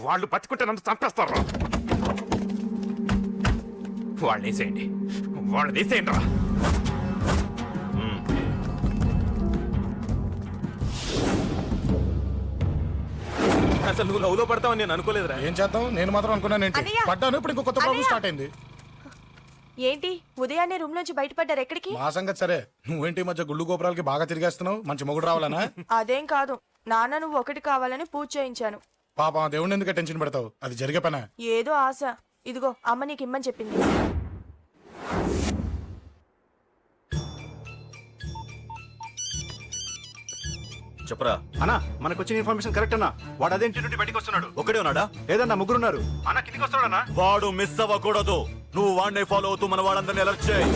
వాళ్ళు బతుకుంటే నన్ను చంపేస్తారు. వాళ్ళని వేసేయండి, వాళ్ళని వేసేయండి రా. అసలు నువ్వు లవ్ లో పడతావని నేను అనుకోలేదురా. ఏం చేద్దాం, నేను మాత్రం అనుకున్నాను ఏంటి, అన్నయ్య! పడ్డాను. ఇప్పుడు ఇంకో కొత్త ప్రాబ్లం స్టార్ట్ అయింది. ఏంటి ఉదయాన్నే రూమ్ నుంచి బయటపడ్డారు? ఎక్కడికి? మా సంగతి సరే, నువ్వేంటి ఈ మధ్య గుళ్ళు గోపురాలకి బాగా తిరిగేస్తున్నావు? మంచి మొగుడు రావాలనా? అదేం కాదు, నాన్న నువ్వు ఒకటి కావాలని పూజ చేయించాను. పాపం దేవుడిని ఎందుకు టెన్షన్ పెడతావు? అది జరిగే పనా? ఏదో ఆశ. ఇదిగో అమ్మ నీకు ఇమ్మని చెప్పింది. చెప్పరా అన్నా, మనకు వచ్చిన ఇన్ఫర్మేషన్ కరెక్ట్ అన్నా. వాడు అదేంటి నుండి బయటకు వస్తున్నాడు. ఒక్కడే ఉన్నాడా? ఏదన్నా ముగ్గురున్నారు. అన్న కిందికి వస్తున్నాడన్నా. వాడు మిస్ అవ్వకూడదు. నువ్వు వాడిని ఫాలో అవుతూ మన వాళ్ళందరినీ అలర్ట్ చేయి.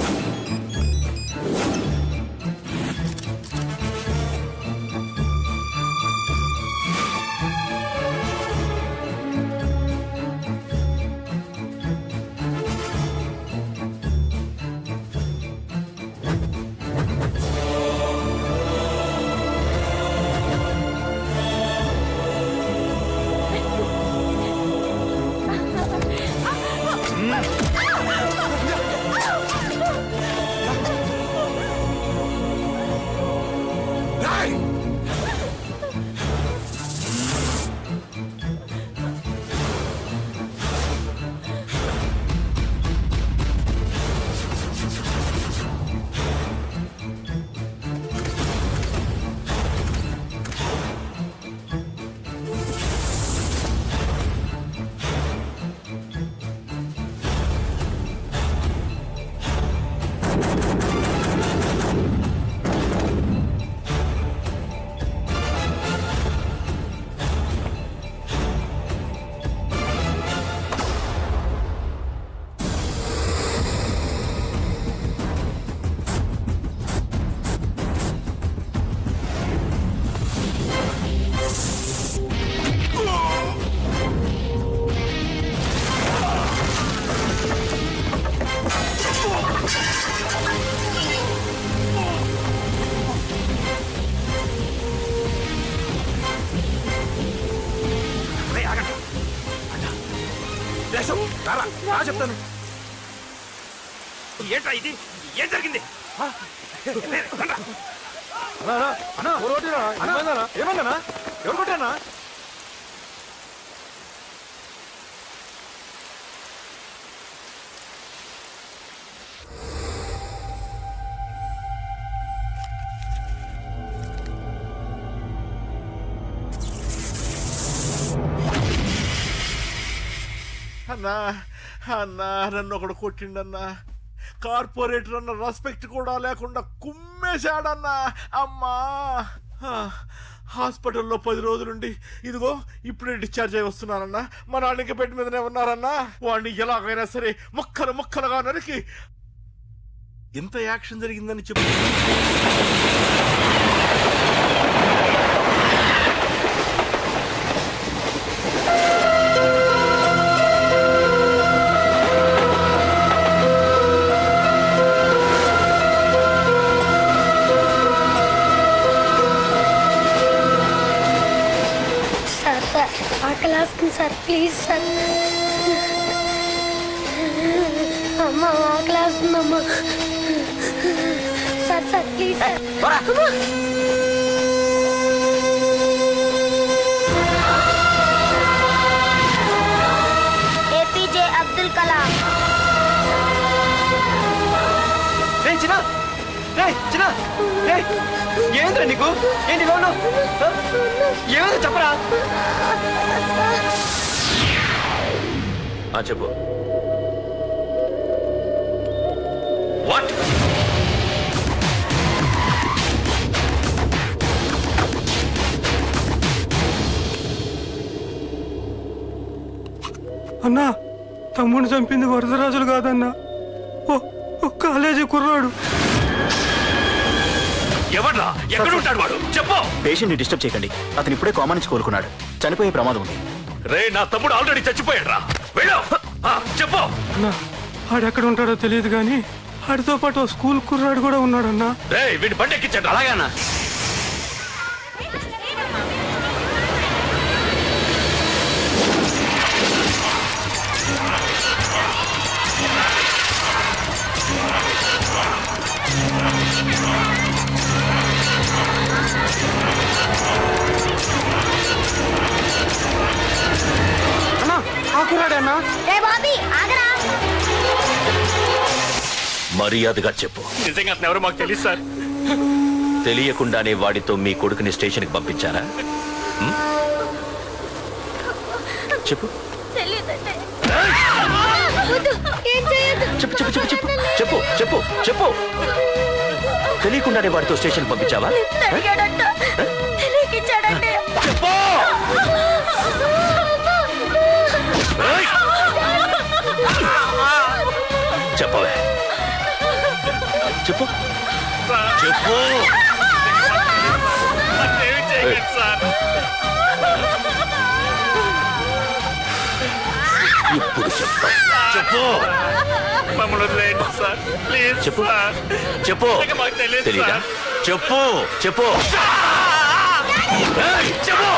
చెప్తాను. ఏంట్రా ఇది? ఏం జరిగింది? ఏమన్నా ఎవరు కొట్టానా? అన్నా అన్నా, నన్ను ఒకడు కొట్టిండన్నా. కార్పొరేటర్ అన్న రెస్పెక్ట్ కూడా లేకుండా కుమ్మేశాడన్నా. అమ్మా, హాస్పిటల్లో 10 రోజులుండి ఇదిగో ఇప్పుడే డిశ్చార్జ్ అయి వస్తున్నానన్నా. మా నాన్నకి బెడ్ మీదనే ఉన్నారన్నా. వాడిని ఎలాగైనా సరే ముక్కలు ముక్కలుగా నరికి ఇంత యాక్షన్ జరిగిందని చెప్పు. సార్ ప్లీజ్ సార్, అమ్మ ఆకలి వస్తుందమ్మా. Sir sir please sir. APJ Abdul Kalam. ఏంద్రా నీకు? ఏంటి లోను? ఏమో చెప్పరా. చెప్పు. వాట్? అన్నా, తమ్ముడిని చంపింది వరదరాజులు కాదన్నా, ఓ కాలేజీ కుర్రాడు. ఎవడ్రా? ఎక్కడ ఉంటాడు వాడు? చెప్పు. పేషెంట్ ని డిస్టర్బ్ చేయకండి. అతను ఇప్పుడే కామా నుంచి కోలుకున్నాడు. చనిపోయే ప్రమాదం ఉంది. రే, నా తమ్ముడు ఆల్రెడీ చచ్చిపోయాడు రా. వెళ్ళు. చెప్పు. అన్నా, ఆడెక్కడ ఉంటాడో తెలియదు కానీ ఆడితో పాటు స్కూల్ కుర్రాడు కూడా ఉన్నాడన్నా. రే, వీడి బండి ఎక్కించండి. అలాగేనా? కుర్రాడే అన్నా. ఏ బాబీ ఆగరా. మర్యాదగా చెప్పు. నిజంగా అతను ఎవరో మాకు తెలియదు సార్. తెలియకుండానే వాడితో మీ కొడుకుని స్టేషన్కి పంపించారా? చెప్పు తెలియదంటే ఏం చేయొద్దు. చెప్పు చెప్పు చెప్పు చెప్పు చెప్పు చెప్పు చెప్పు. తెలియకుండానే వాడితో స్టేషన్ పంపించావా? అడిగాడంట, తెలియకిచ్చాడంటే. చెప్పు. చెప్పవే చెప్పు చెప్పు. ఏమి చేయగలరు సార్? ఇప్పుడు చెప్పు చెప్పు మమ్మల్ని వదిలేయండి సార్, ప్లీజ్. చెప్పు సార్. చెప్పు. ఇంకా మాకు తెలియదు తెలీదా? సార్. చెప్పు చెప్పు ఏయ్, చెప్పు.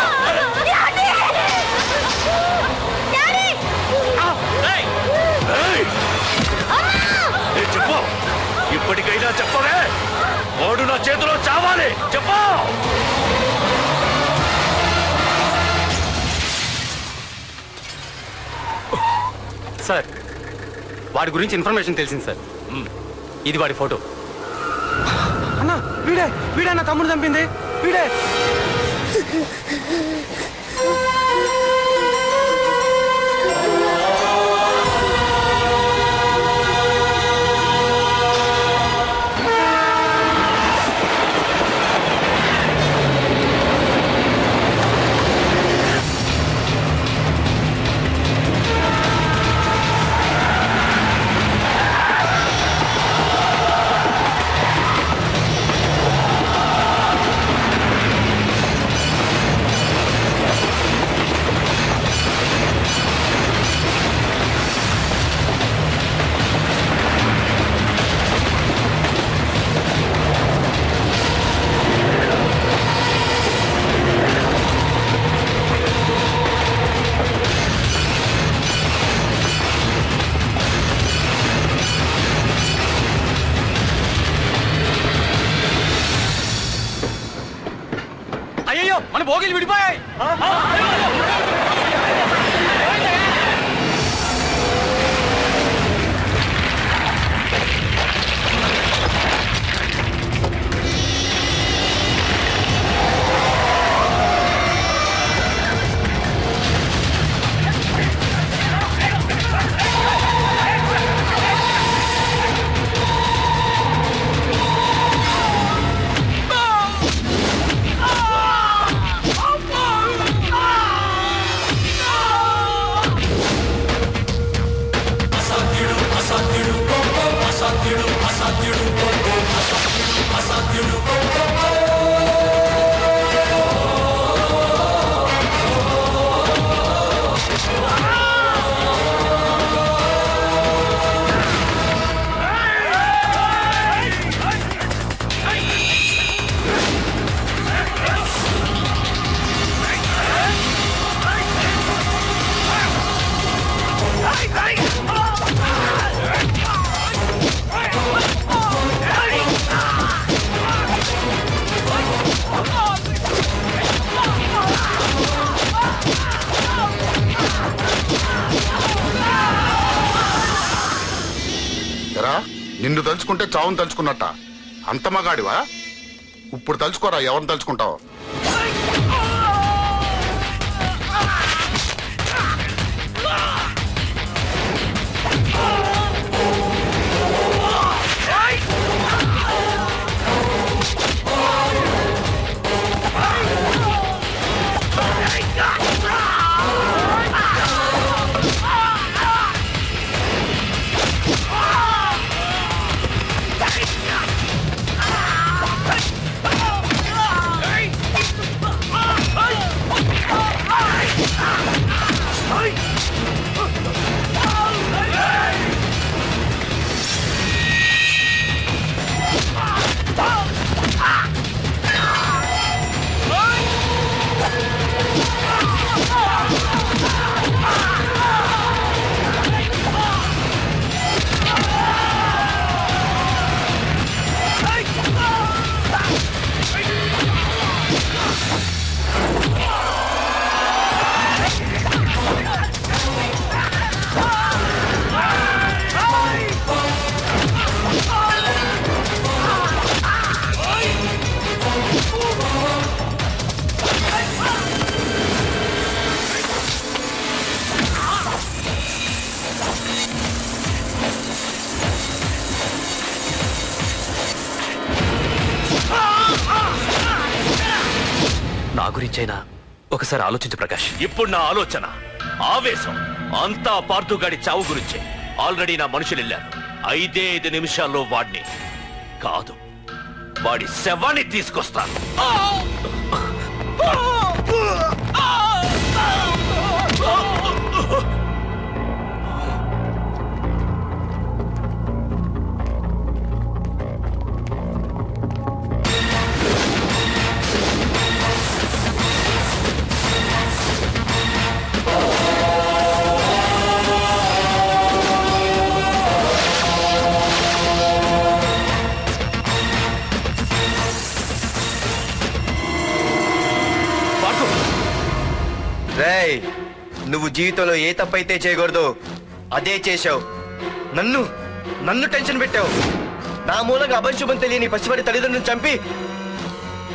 ఏయ్, ఏయ్, చెప్పు. ఇప్పటికైనా చెప్పవే. వాడు నా చేతిలో చావాలి. చెప్పు. సార్, వాడి గురించి ఇన్ఫర్మేషన్ తెలిసింది సార్. ఇది వాడి ఫోటో. అన్నా వీడే నా తమ్ముడు చంపింది వీడే. అయ్యో, మన భోగిలు విడిపోయాయి. నిన్ను తలుచుకుంటే చావును తలుచుకున్నట్ట. అంత మగాడివా? ఇప్పుడు తలుచుకోరా, ఎవరిని తలుచుకుంటావు? గురించైనా ఒకసారి ఆలోచించు ప్రకాష్. ఇప్పుడు నా ఆలోచన, ఆవేశం అంతా పార్థుగాడి చావు గురించే. ఆల్రెడీ నా మనుషులు వెళ్ళారు. 5 నిమిషాల్లో వాడిని కాదు, వాడి శవాన్ని తీసుకొస్తాను. రేయ్, నువ్వు జీవితంలో ఏ తప్పైతే చేయకూడదు అదే చేశావు. నన్ను టెన్షన్ పెట్టావు. నా మూలంగా అభంశుభం తెలియని పసివాడి తల్లిదండ్రులను చంపి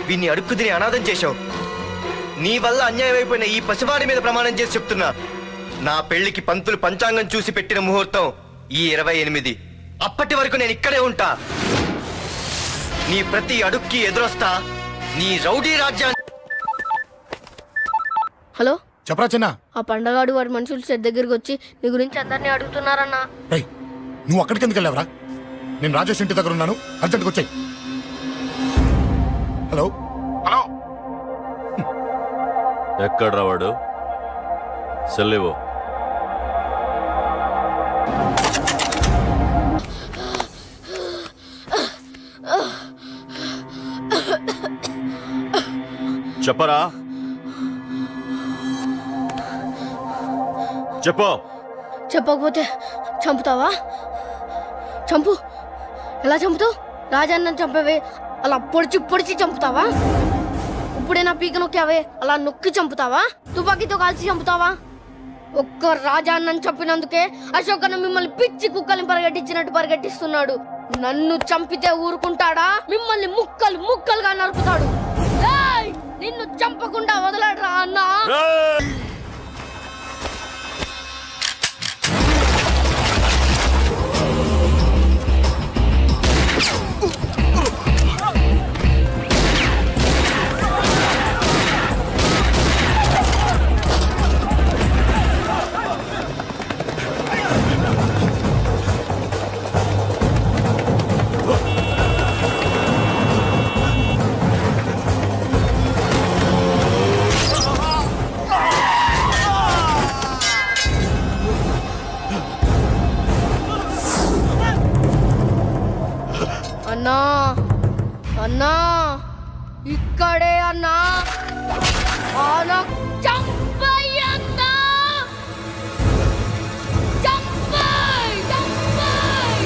వీన్ని అడుక్కు తిని అనాథం చేశావు. నీ వల్ల అన్యాయం అయిపోయిన ఈ పసివాడి మీద ప్రమాణం చేసి చెప్తున్నా, నా పెళ్లికి పంతులు పంచాంగం చూసి పెట్టిన ముహూర్తం ఈ 28. అప్పటి వరకు నేను ఇక్కడే ఉంటా. నీ ప్రతి అడుక్కి ఎదురొస్తా. నీ రౌడీ రాజ్యాన్ని. హలో, చెప్పరా చిన్న. ఆ పండగాడు వాడి మనుషులు సెట్ దగ్గరికి వచ్చి నీ గురించి అందరినీ అడుగుతున్నారన్నా. రేయ్, నువ్వు అక్కడికి ఎందుకు వెళ్ళావరా? నేను రాజేష్ ఇంటి దగ్గర ఉన్నాను, అర్జెంట్గా వచ్చాయి. హలో హలో, ఎక్కడ వాడు? సెల్లివో. చెప్పరా, చెప్పు. చెప్పకపోతే చంపుతావా? చంపు. ఎలా చంపుతావు? రాజాన్నని చంపవే అలా పొడిచి పొడిచి చంపుతావా? ఇప్పుడే నా పీక నొక్కావే అలా నొక్కి చంపుతావా? తుపాకీతో కాల్చి చంపుతావా? ఒక్క రాజాన్నని చంపినందుకే అశోకన్న మిమ్మల్ని పిచ్చి కుక్కల్ని పరిగెట్టించినట్టు పరిగెట్టిస్తున్నాడు. నన్ను చంపితే ఊరుకుంటాడా? మిమ్మల్ని ముక్కలు ముక్కలుగా నరుకుతాడు. ఏయ్! నిన్ను చంపకుండా వదలడరా అన్నా. అన్నా, అన్నా, ఇక్కడే అన్నా. చంపయ్యన్నా, చంపయ్, చంపయ్,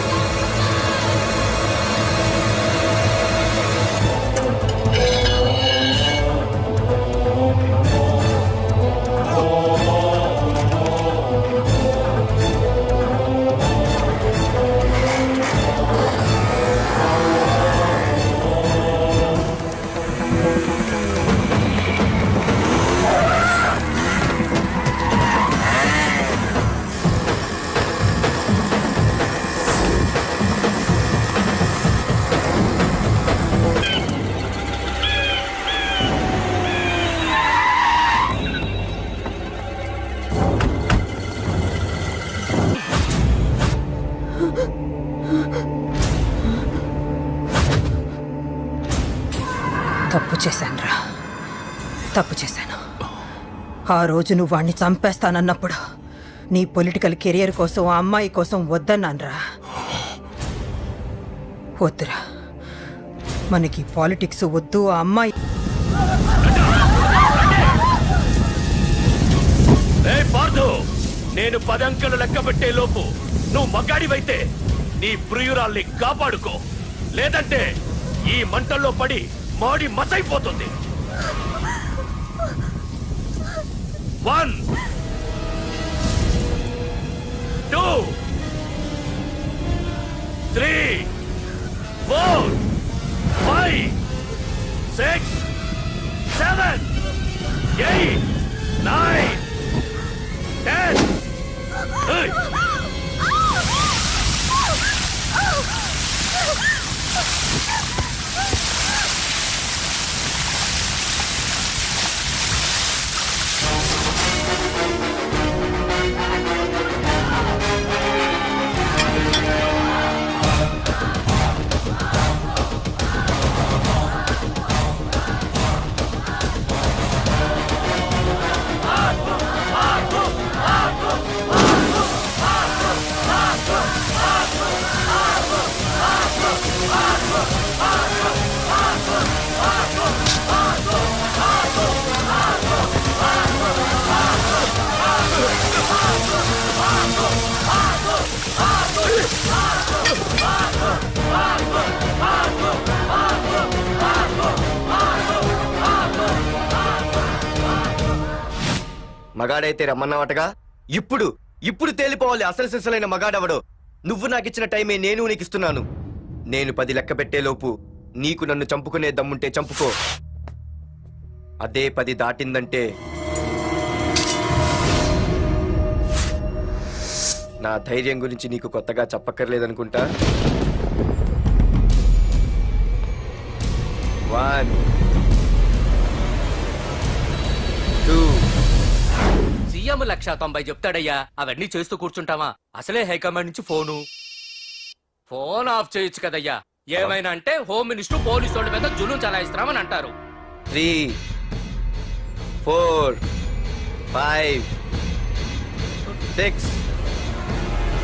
తప్పు చేశానురా, తప్పు చేశాను. ఆ రోజు నువ్వు వాణ్ణి చంపేస్తానన్నప్పుడు నీ పొలిటికల్ కెరియర్ కోసం ఆ అమ్మాయి కోసం వద్దన్నానురా. వద్దురా, మనకి పాలిటిక్స్ వద్దు. ఆ అమ్మాయి నేను 10 అంకెలు లెక్క పెట్టే లోపు నువ్వు మగాడివైతే నీ ప్రియురాల్ని కాపాడుకో, లేదంటే ఈ మంటల్లో పడి మాడి మసైపోతుంది. 1 2 3 4 5 6 7 8 9 10. Hey! మగాడైతే రమ్మన్నావటగా. ఇప్పుడు తేలిపోవాలి అసలు సిసలైన మగాడెవడో. నువ్వు నాకిచ్చిన టైమే నేను నీకు ఇస్తున్నాను. నేను 10 లెక్క పెట్టేలోపు నీకు నన్ను చంపుకునే దమ్ముంటే చంపుకో. అదే 10 దాటిందంటే నా ధైర్యం గురించి నీకు కొత్తగా చెప్పక్కర్లేదనుకుంటా. 1 2 సీఎం 190 చెప్తాడయ్యా, అవన్నీ చేస్తూ కూర్చుంటావా? అసలే హైకమాండ్ నుంచి ఫోన్ ఆఫ్ చేయొచ్చు కదయ్యా. ఏమైనా అంటే హోమ్ మినిస్టర్ పోలీసు వాళ్ళ మీద జులుం చలాయిస్తున్నామని అంటారు. 3 4 5 6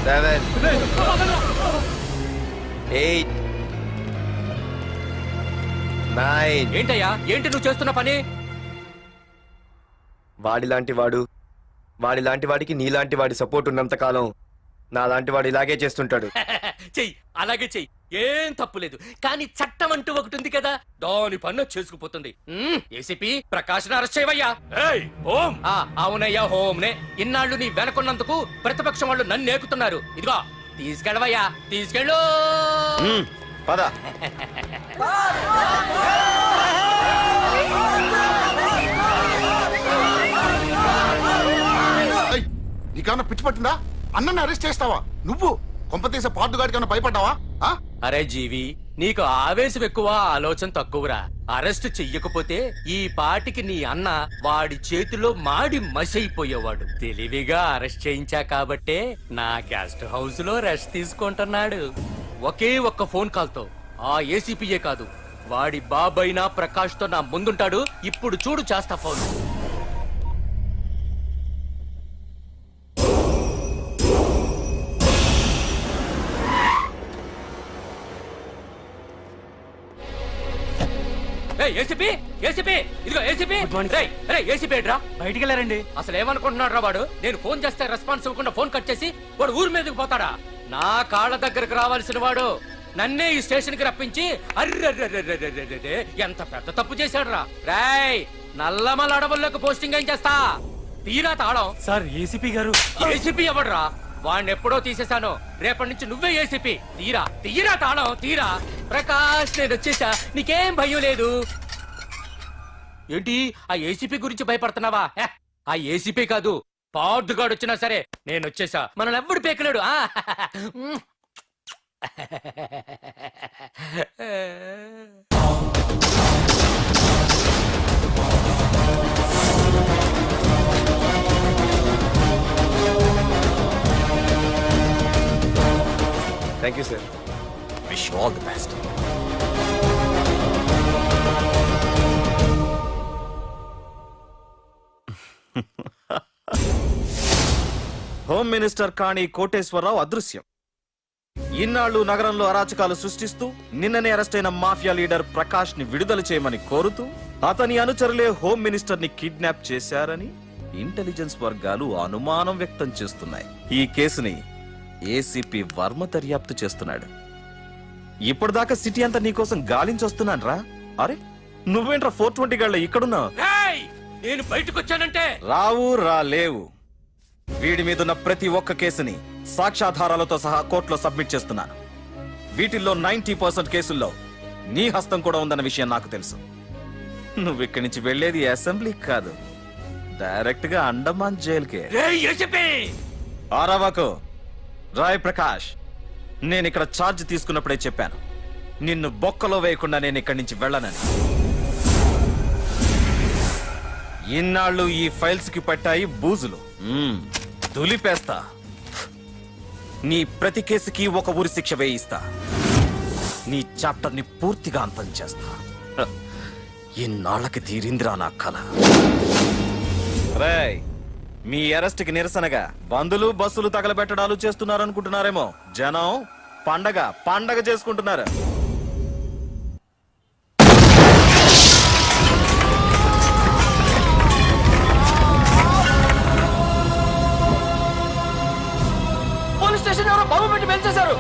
7 8 9. ఏంటయ్యా, ఏంటి నువ్వు చేస్తున్న పని? వాడిలాంటి వాడికి నీలాంటి వాడి సపోర్ట్ ఉన్నంత కాలం నాలాంటి వాడు ఇలాగే చేస్తుంటాడు. చెయ్యి, అలాగే చెయ్యి, ఏం తప్పులేదు. కానీ చట్టం అంటూ ఒకటి ఉంది కదా, దాని పన్ను చేసుకుపోతుంది. ఏసీపీ ప్రకాష్ అరెస్ట్ చేయవయ్యా. అవునయ్యా, హోమ్నే. ఇన్నాళ్ళు నీ వెనకున్నందుకు ప్రతిపక్షం వాళ్ళు నన్ను నేకుతున్నారు. ఇదిగో తీసుకెళ్ళవయ్యా, తీసుకెళ్ళు. పద. నీకన్నా పిచ్చి పట్టిందా? అన్నని అరెస్ట్ చేస్తావా నువ్వు? కొంపతీసే పార్దుగాడికన్నా భయపడ్డావా? అరే జీవి, నీకు ఆవేశం ఎక్కువ, ఆలోచన తక్కువరా. అరెస్ట్ చెయ్యకపోతే ఈ పాటికి నీ అన్న వాడి చేతిలో మాడి మసైపోయేవాడు. తెలివిగా అరెస్ట్ చేయించా కాబట్టే నా గెస్ట్ హౌస్ లో రెస్ట్ తీసుకుంటున్నాడు. ఒకే ఒక్క ఫోన్ కాల్ తో ఆ ఏసీపీయే కాదు, వాడి బాబైనా ప్రకాష్ తో నా ముందుంటాడు. ఇప్పుడు చూడు చేస్తా ఫోన్. ఏసీపీ, ఏసీపీ, ఇదిగో ఏసీపీ. ఏసీపీ ఏంట్రా? బయటికి వెళ్ళారండి. అసలు ఏమనుకుంటున్నాడు రా వాడు? నేను ఫోన్ చేస్తే రెస్పాన్స్ ఇవ్వకుండా ఫోన్ కట్ చేసి వాడు ఊరి మీదకి పోతాడా? నా కాళ్ళ దగ్గరకు రావాల్సిన వాడు నన్నే ఈ స్టేషన్ కి రప్పించి అర్రె ఎంత పెద్ద తప్పు చేశాడు రా. రాయ్, నల్లమల అడవుల్లోకి పోస్టింగ్ ఏం చేస్తా? తీరా తాళం. సార్, ఏసీపీ గారు. ఏసీపీ ఎవడ్రా? వాడిని ఎప్పుడో తీసేశాను. రేపటి నుంచి నువ్వే ఏసీపీ. తీరా తాళం, తీరా. ప్రకాష్, నేను వచ్చేసా, నీకేం భయం లేదు. ఏంటి ఆ ఏసీపీ గురించి భయపడుతున్నావా? ఆ ఏసీపీ కాదు, పార్దుగాడు వచ్చినా సరే నేను వచ్చేసా. మనల్ని ఎవ్వడు పేకలేడు. Thank you sir. Wish all the best. Home minister Kani Koteswara Rao అదృశ్యం. ఇన్నాళ్లు నగరంలో అరాచకాలు సృష్టిస్తూ నిన్ననే అరెస్ట్ అయిన మాఫియా లీడర్ ప్రకాష్ ని విడుదల చేయమని కోరుతూ అతని అనుచరులే హోమ్ మినిస్టర్ ని కిడ్నాప్ చేశారని ఇంటెలిజెన్స్ వర్గాలు అనుమానం వ్యక్తం చేస్తున్నాయి. ఈ కేసుని ఏసీపీ వర్మ దర్యాప్తు చేస్తున్నాడు. ఇప్పటిదాకా సిటీ అంతా నీకోసం గాలించొస్తున్నాను రా. అరే, నువ్వేంట్రా 420 గళ్ళ ఇక్కడున్నావు? నేను బయటకు వచ్చానంటే రాలేవు. వీడి మీదున్న ప్రతి ఒక్క కేసుని సాక్ష్యాధారాలతో సహా కోర్టులో సబ్మిట్ చేస్తున్నాను. వీటిల్లో 90% కేసుల్లో నీ హస్తం కూడా ఉందన్న విషయం నాకు తెలుసు. నువ్వు ఇక్కడి నుంచి వెళ్లేది అసెంబ్లీకి కాదు, డైరెక్ట్ గా అండమాన్ జైలుకే. ఆరావాకు. రాయ్ ప్రకాష్, నేను ఇక్కడ ఛార్జ్ తీసుకున్నప్పుడే చెప్పాను, నిన్ను బొక్కలో వేయకుండా నేను ఇక్కడి నుంచి వెళ్ళనని. ఇన్నాళ్ళు ఈ ఫైల్స్ కి పట్టాయి బూజులు. దులిపేస్తా. నీ ప్రతి కేసుకి ఒక ఊరి శిక్ష వేయిస్తా. నీ చాప్టర్ ని పూర్తిగా అంతం చేస్తా. ఇన్నాళ్ళకి తీరిందిరా నా కళ. రేయ్, మీ అరెస్ట్ కి నిరసనగా బందులు బస్సులు తగలబెట్టడాలు చేస్తున్నారనుకుంటున్నారేమో. జనం పండగ చేసుకుంటున్నారు. పోలీస్ స్టేషన్ ఎవరో బాబు పెట్టి పెంచేశారు.